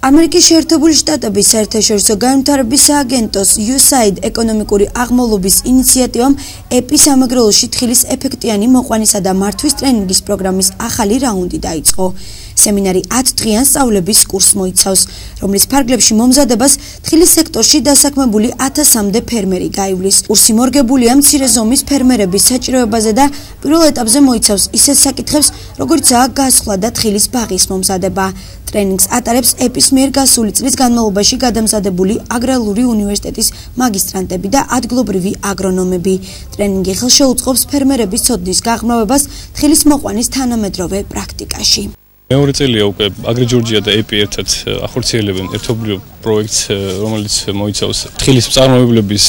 ამერიკის შეერთებული შტატების საერთაშორისო განვითარების სააგენტოს USAID ეკონომიკური აღმავლობის ინიციატივამ ეპი სამეგრელოში თხილის ეფექტიანი მოყვანისა და მართვის ტრენინგის პროგრამის ახალი რაუნდი დაიწყო. სემინარი 10 დღიან სწავლების კურსს მოიცავს, რომლის ფარგლებში მომზადებას თხილის სექტორში დასაქმებული 1000-მდე ფერმერი გაივლის. კურსი მორგებულია მცირე ზომის ფერმერების საჭიროებაზე და პირველ ეტაპზე მოიცავს ისეთ საკითხებს, როგორიცაა გასხლა და თხილის ბაღის მომზადება. ტრენინგს ატარებს ეპის მიერ გასული წლის განმავლობაში გადამზადებული აგრარული უნივერსიტეტის მაგისტრანტები და ადგილობრივი აგრონომები. ტრენინგი ხელშეუწყობს ფერმერების ცოდნის გაღრმავებას თხილის მოყვანის თანამედროვე პრაქტიკაში. მეორე წელია უკვე აგრი ჯორჯია და ეპი ერთად ახორციელებენ ერთობლივ პროექტს, რომელიც მოიცავს თხილის მწარმოებლების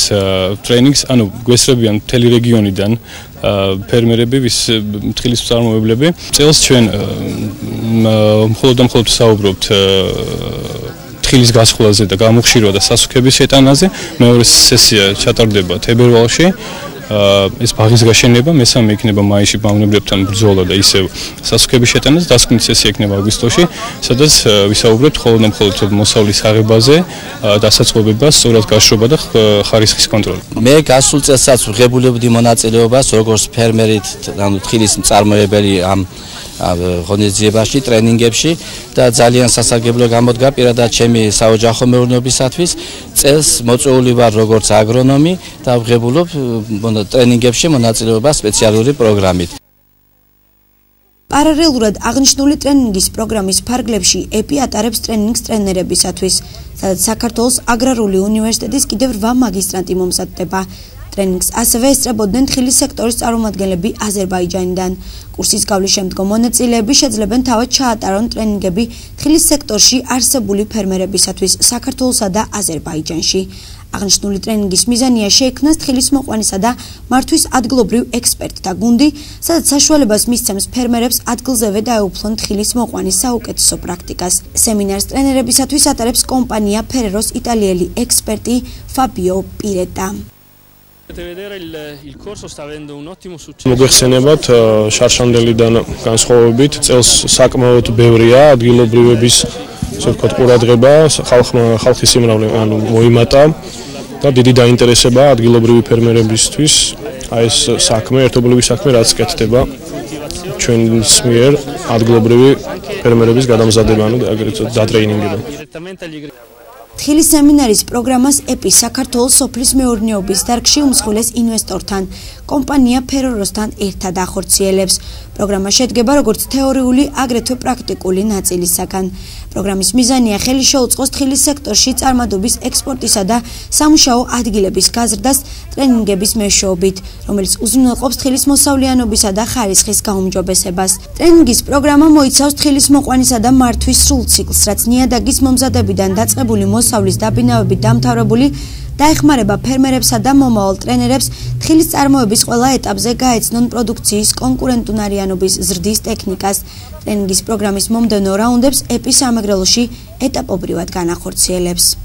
ტრენინგს, ანუ გვესწრებიან მთელი რეგიონიდან ფერმერები, ვის თხილის მწარმოებლები. წელს ჩვენ მხოლოდ საუბრობთ თხილის გასხლაზე და გამოხშირვა და სასუქების შეტანაზე. მეორე სესია ჩატარდება თებერვალში. ეს ბაღის გაშენება, მესამე იქნება მაისში მავნებლებთან ბრძოლა და ისევ სასუქების შეტანას, დასკვნითი სესია იქნება აგვისტოში, სადაც ვისაუბრებთ მხოლოდ მოსავლის აღებაზე, დასაწყობებას, სწორად გაშრობა და ხარისხის კონტროლი. მე გასულ წელსაც ვღებულებდი მონაწილეობას როგორც ფერმერით, ანუ თხილის მწარმოებელი ამ ღონისძიებაში, ტრენინგებში და ძალიან სასარგებლო გამოდგა პირადად ჩემი საოჯახო მეურნეობისათვის. წელს მოწვეული ვარ როგორც აგრონომი და ვღებულობ ტრენინგებში მონაწილეობა სპეციალური პროგრამით. პარალელურად აღნიშნული ტრენინგის პროგრამის ფარგლებში ეპი ატარებს ტრენინგს ტრენერებისათვის, სადაც საქართველოს აგრარული უნივერსიტეტის კიდევ 8 მაგისტრანტი მომზადდება. ტრენინგს ასევე ესწრებოდნენ თხილის სექტორის წარმომადგენლები აზერბაიჯანიდან. კურსის გავლის შემდგომ მონაწილეები შეძლებენ თავად ჩაატარონ ტრენინგები თხილის სექტორში არსებული ფერმერებისათვის საქართველოსა და აზერბაიჯანში. აღნიშნული ტრენინგის მიზანია შეექმნას თხილის მოყვანისა და მართვის ადგილობრივ ექსპერტთა გუნდი, სადაც საშუალებას მისცემს ფერმერებს ადგილზევე დაეუფლონ თხილის მოყვანის საუკეთესო პრაქტიკას. სემინარს ტრენერებისათვის ატარებს კომპანია Ferreros იტალიელი ექსპერტი Fabio Piretta. მოგეხსენებათ შარშანდელიდან განსხვავებით წელს საკმაოდ ბევრია ადგილობრივების ყურადღება, ხალხის სიმრავლე მოიმატა და დიდი დაინტერესება ადგილობრივი ფერმერებისთვის ეს საქმე, ერთობლივი საქმე რაც კეთდება ჩვენს მიერ ადგილობრივი ფერმერების გადამზადება, ანუ დატრეინინგება. თხილის სემინარის პროგრამას ეპი საქართველოს სოფლის მეურნეობის დარგში უმსხვილეს ინვესტორთან, კომპანია Ferrerosთან ერთად ახორციელებს. პროგრამა შედგება როგორც თეორიული, აგრეთვე პრაქტიკული ნაწილისაგან. პროგრამის მიზანია ხელი შეუწყოს თხილის სექტორში წარმატების ექსპორტისა და სამუშაო ადგილების გაზრდას ტრენინგების მეშვეობით, რომელიც უზრუნველყოფს თხილის მოსავლიანობისა და ხარისხის გაუმჯობესებას. ტრენინგის პროგრამა მოიცავს თხილის მოყვანისა და მართვის სრულ ციკლს, რაც ნიადაგის მომზადებიდან დაწყებული მოსავლის დაბინავებით დამთავრებული დაეხმარება ფერმერებსა და მომავალ ტრენერებს თხილის წარმოების ყველა ეტაპზე გაეცნონ პროდუქციის კონკურენტუნარიანობის ზრდის ტექნიკას. ტრენინგის პროგრამის მომდევნო რაუნდებს ეპი სამეგრელოში ეტაპობრივად განახორციელებს.